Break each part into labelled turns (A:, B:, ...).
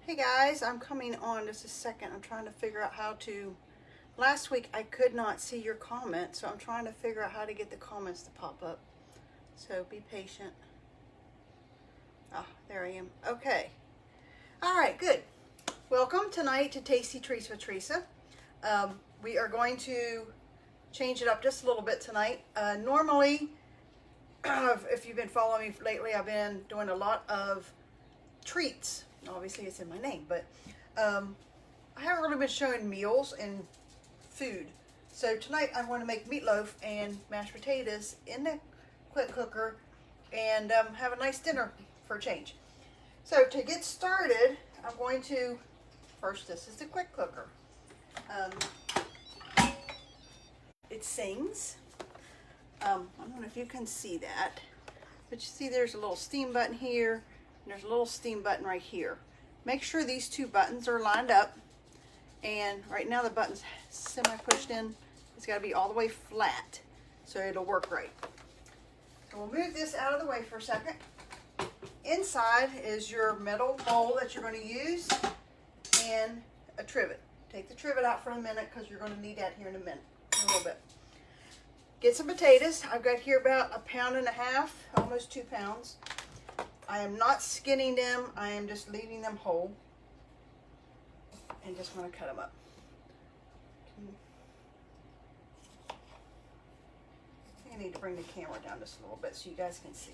A: Hey guys, I'm coming on just a second. I'm trying to figure out how to, last week I could not see your comments, so I'm trying to figure out how to get the comments to pop up. So be patient. Ah, there I am. Okay. All right, good. Welcome tonight to Tasty Treats with Teresa. We are going to change it up just a little bit tonight. Normally, if you've been following me lately, I've been doing a lot of treats. Obviously it's in my name, but I haven't really been showing meals and food. So tonight I'm going to make meatloaf and mashed potatoes in the quick cooker and have a nice dinner for a change. So to get started, I'm going to, first, this is the quick cooker. It sings. I don't know if you can see that, but you see there's a little steam button here. And there's a little steam button right here. Make sure these two buttons are lined up. And right now the button's semi-pushed in. It's got to be all the way flat so it'll work right. So we'll move this out of the way for a second. Inside is your metal bowl that you're going to use and a trivet. Take the trivet out for a minute because you're going to need that here in a minute, a little bit. Get some potatoes. I've got here about 1.5 pounds, almost 2 pounds. I am not skinning them, I am just leaving them whole. And just want to cut them up. I think I need to bring the camera down just a little bit so you guys can see.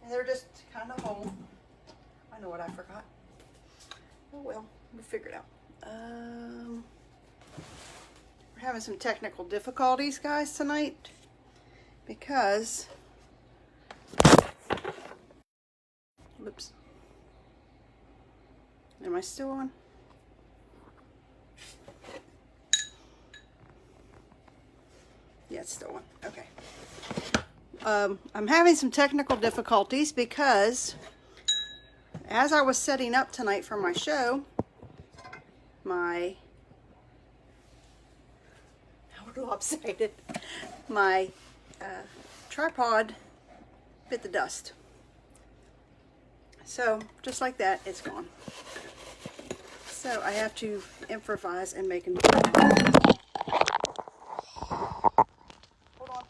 A: And they're just kind of whole. I know what I forgot. Oh well, we'll figure it out. We're having some technical difficulties, guys, tonight. Because, whoops, am I still on? Yeah, it's still on. Okay. I'm having some technical difficulties because as I was setting up tonight for my show, my, now we're lopsided, my tripod bit the dust. So just like that, it's gone. So I have to improvise and make a new one. Hold on.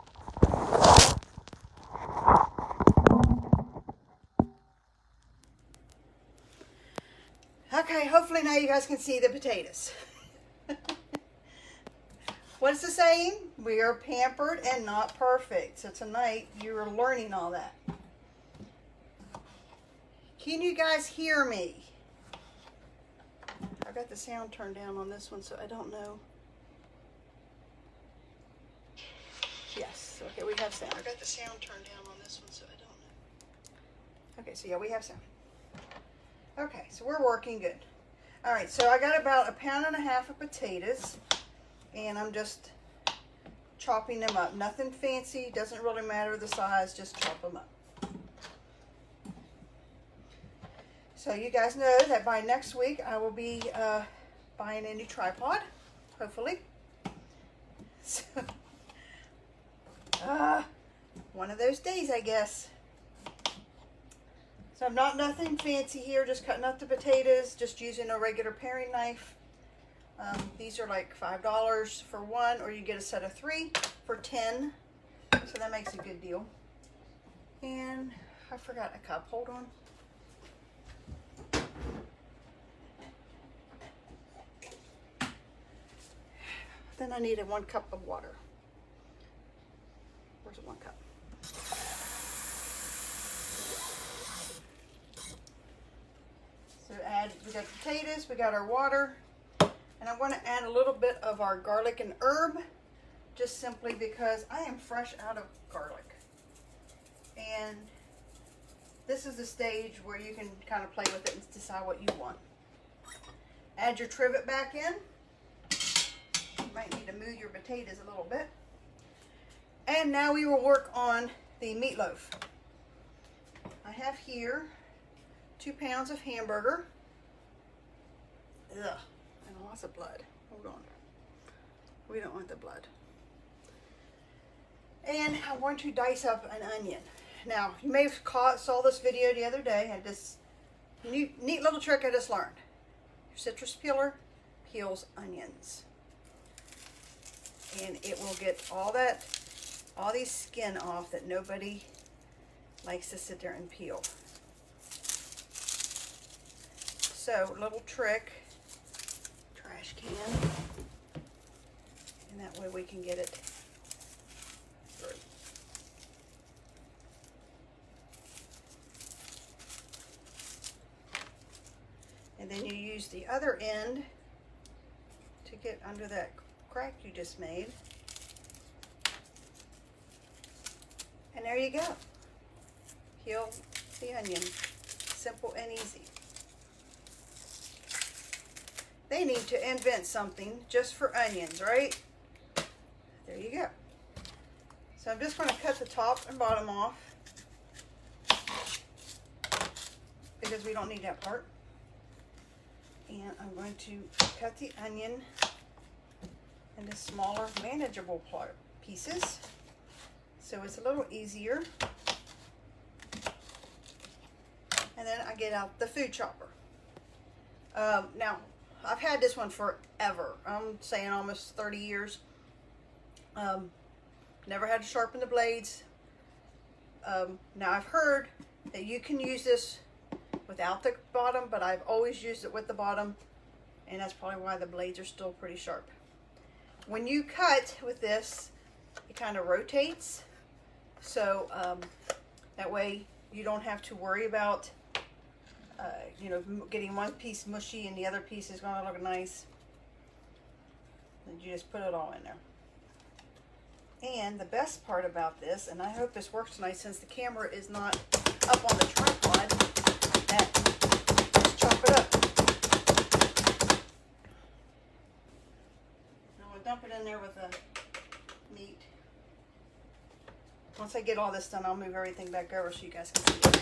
A: Okay, hopefully now you guys can see the potatoes. What's the saying? We are pampered and not perfect. So tonight you are learning all that. Can you guys hear me? I've got the sound turned down on this one, so I don't know. Yes, okay, we have sound. I've got the sound turned down on this one, so I don't know. Okay, so yeah, we have sound. Okay, so we're working good. All right, so I got about 1.5 pounds of potatoes. And I'm just chopping them up. Nothing fancy, doesn't really matter the size, just chop them up. So you guys know that by next week I will be buying a new tripod, hopefully. So, one of those days, I guess. So I'm not nothing fancy here, just cutting up the potatoes, just using a regular paring knife. These are like $5 for one, or you get a set of 3 for 10. So that makes a good deal. And I forgot a cup. Hold on. Then I needed 1 cup of water. Where's the 1 cup? So we got potatoes, we got our water. And I'm going to add a little bit of our garlic and herb, just simply because I am fresh out of garlic. And this is the stage where you can kind of play with it and decide what you want. Add your trivet back in. You might need to move your potatoes a little bit. And now we will work on the meatloaf. I have here 2 pounds of hamburger. Ugh. Lots of blood. Hold on. We don't want the blood. And I want to dice up an onion. Now, you may have saw this video the other day. I had this neat little trick I just learned. Your citrus peeler peels onions. And it will get all these skin off that nobody likes to sit there and peel. So, little trick, trash can, and that way we can get it through. And then you use the other end to get under that crack you just made. And there you go. Peel the onion. Simple and easy. They need to invent something just for onions, right? There you go. So I'm just going to cut the top and bottom off because we don't need that part. And I'm going to cut the onion into smaller, manageable pieces so it's a little easier. And then I get out the food chopper. Now, I've had this one forever. I'm saying almost 30 years. Never had to sharpen the blades. Now, I've heard that you can use this without the bottom, but I've always used it with the bottom, and that's probably why the blades are still pretty sharp. When you cut with this, it kind of rotates, so that way you don't have to worry about getting one piece mushy and the other piece is going to look nice. And you just put it all in there. And the best part about this, and I hope this works tonight since the camera is not up on the tripod, just chop it up. I'm going to dump it in there with the meat. Once I get all this done, I'll move everything back over so you guys can see it.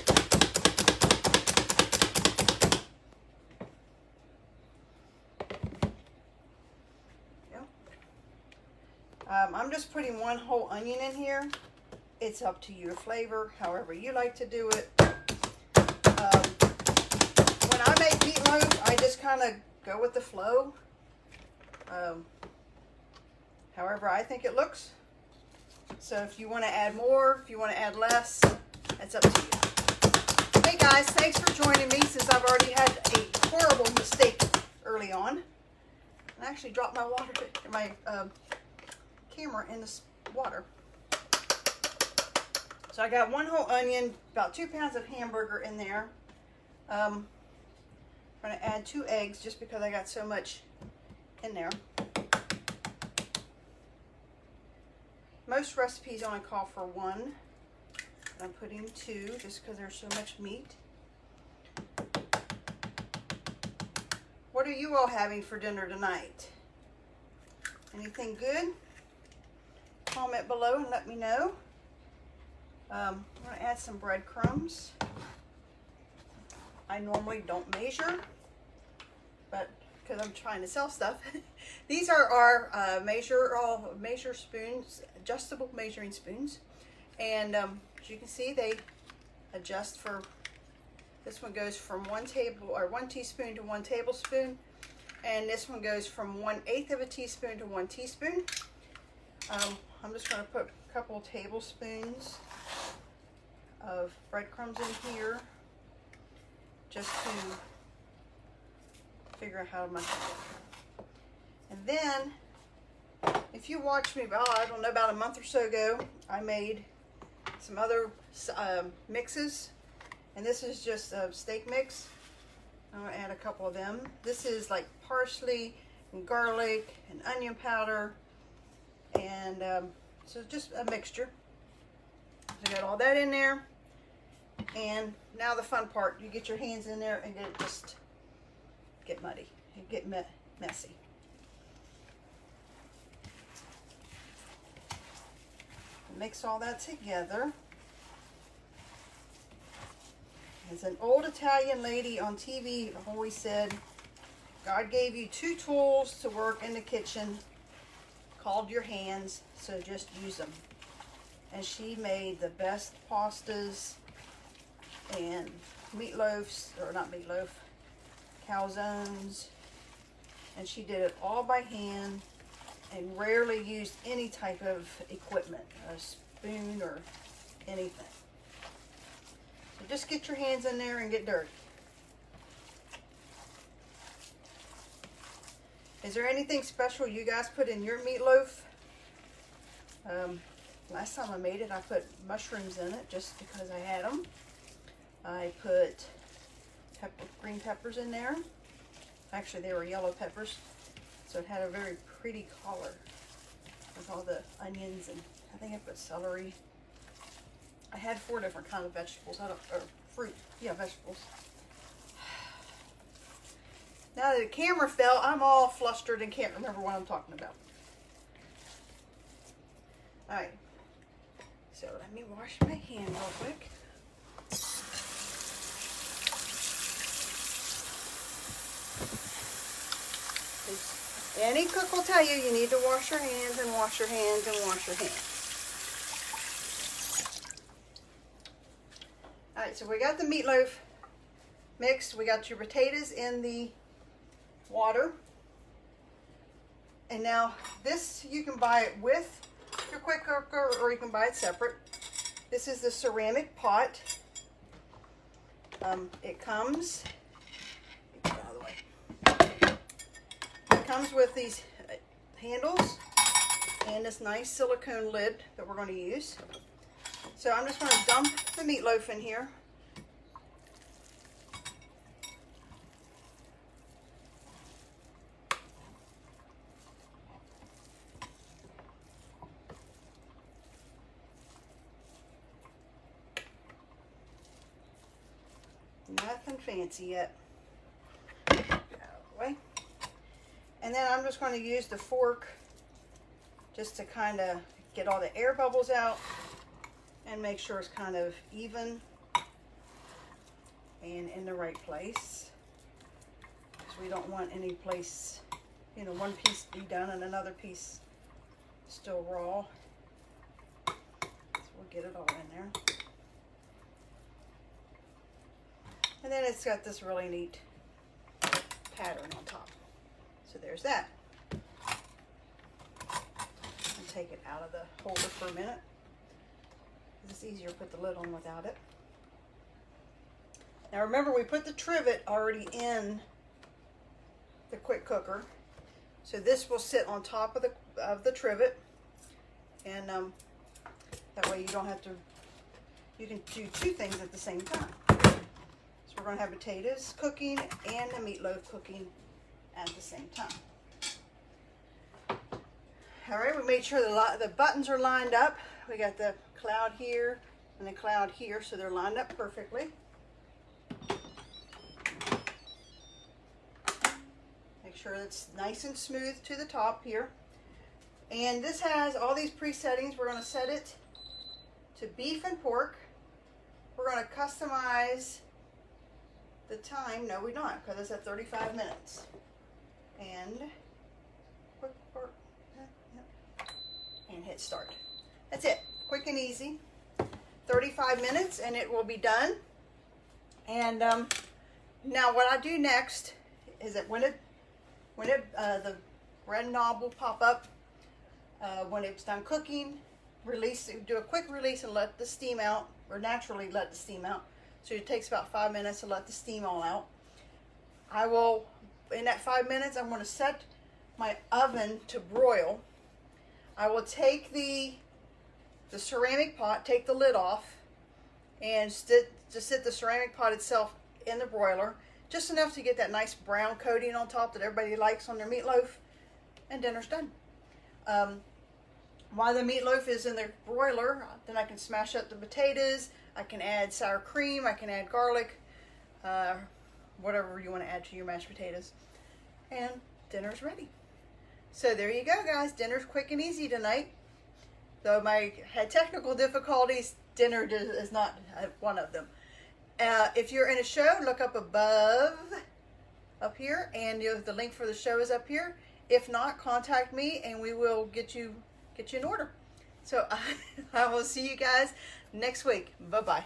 A: I'm just putting one whole onion in here. It's up to your flavor, however you like to do it. When I make meatloaf, I just kind of go with the flow. However I think it looks. So if you want to add more, if you want to add less, that's up to you. Hey guys, thanks for joining me since I've already had a horrible mistake early on. I actually dropped my camera in this water. So I got one whole onion, about 2 pounds of hamburger in there. I'm going to add 2 eggs just because I got so much in there. Most recipes only call for 1. I'm putting 2 just because there's so much meat. What are you all having for dinner tonight? Anything good? Comment below and let me know. I'm going to add some breadcrumbs. I normally don't measure, but because I'm trying to sell stuff. These are our measure spoons, adjustable measuring spoons. And as you can see, they adjust for, this one goes from 1 teaspoon to 1 tablespoon. And this one goes from 1/8 of a teaspoon to 1 teaspoon. I'm just going to put a couple tablespoons of breadcrumbs in here just to figure out how much to get. And then, if you watched me, I don't know, about a month or so ago, I made some other mixes. And this is just a steak mix. I'm going to add a couple of them. This is like parsley and garlic and onion powder. And so just a mixture. So I got all that in there. And now the fun part, you get your hands in there and it just get muddy. It get messy. Mix all that together. As an old Italian lady on TV always said, God gave you 2 tools to work in the kitchen called your hands, so just use them. and she made the best pastas and meatloafs, or not meatloaf, calzones, and she did it all by hand and rarely used any type of equipment, a spoon or anything. So just get your hands in there and get dirty. Is there anything special you guys put in your meatloaf? Last time I made it, I put mushrooms in it just because I had them. I put green peppers in there. Actually, they were yellow peppers, so it had a very pretty color with all the onions, and I think I put celery. I had 4 different kinds of vegetables, or fruit, yeah, vegetables. Now that the camera fell, I'm all flustered and can't remember what I'm talking about. All right, so let me wash my hand real quick. Any cook will tell you, you need to wash your hands and wash your hands and wash your hands. All right, so we got the meatloaf mixed. We got your potatoes in the water. And now this, you can buy it with your quick cooker or you can buy it separate. This is the ceramic pot. It comes, get it out of the way. It comes with these handles and this nice silicone lid that we're going to use. So I'm just going to dump the meatloaf in here. Nothing fancy yet. Get out of the way. And then I'm just going to use the fork just to kind of get all the air bubbles out and make sure it's kind of even and in the right place. Because we don't want any place, you know, one piece to be done and another piece still raw. So we'll get it all in there. And then it's got this really neat pattern on top. So there's that. I'll take it out of the holder for a minute. It's easier to put the lid on without it. Now remember, we put the trivet already in the quick cooker. So this will sit on top of the trivet. And that way you don't have to, you can do 2 things at the same time. We're going to have potatoes cooking and the meatloaf cooking at the same time. All right, we made sure the buttons are lined up. We got the cloud here and the cloud here, so they're lined up perfectly. Make sure it's nice and smooth to the top here. And this has all these presettings. We're going to set it to beef and pork. We're going to customize the time. No, we don't, because it's at 35 minutes. And hit start. That's it. Quick and easy. 35 minutes and it will be done. And now what I do next is that when the red knob will pop up, when it's done cooking, do a quick release and let the steam out, or naturally let the steam out. So it takes about 5 minutes to let the steam all out. I will, in that 5 minutes, I'm going to set my oven to broil. I will take the ceramic pot, take the lid off, and just sit the ceramic pot itself in the broiler, just enough to get that nice brown coating on top that everybody likes on their meatloaf, and dinner's done. While the meatloaf is in the broiler, then I can smash up the potatoes. I can add sour cream, I can add garlic, whatever you want to add to your mashed potatoes. And dinner's ready. So there you go, guys. Dinner's quick and easy tonight. Though I had technical difficulties, dinner is not one of them. If you're in a show, look up above, up here, and the link for the show is up here. If not, contact me and we will get you an order. So I will see you guys next week. Bye-bye.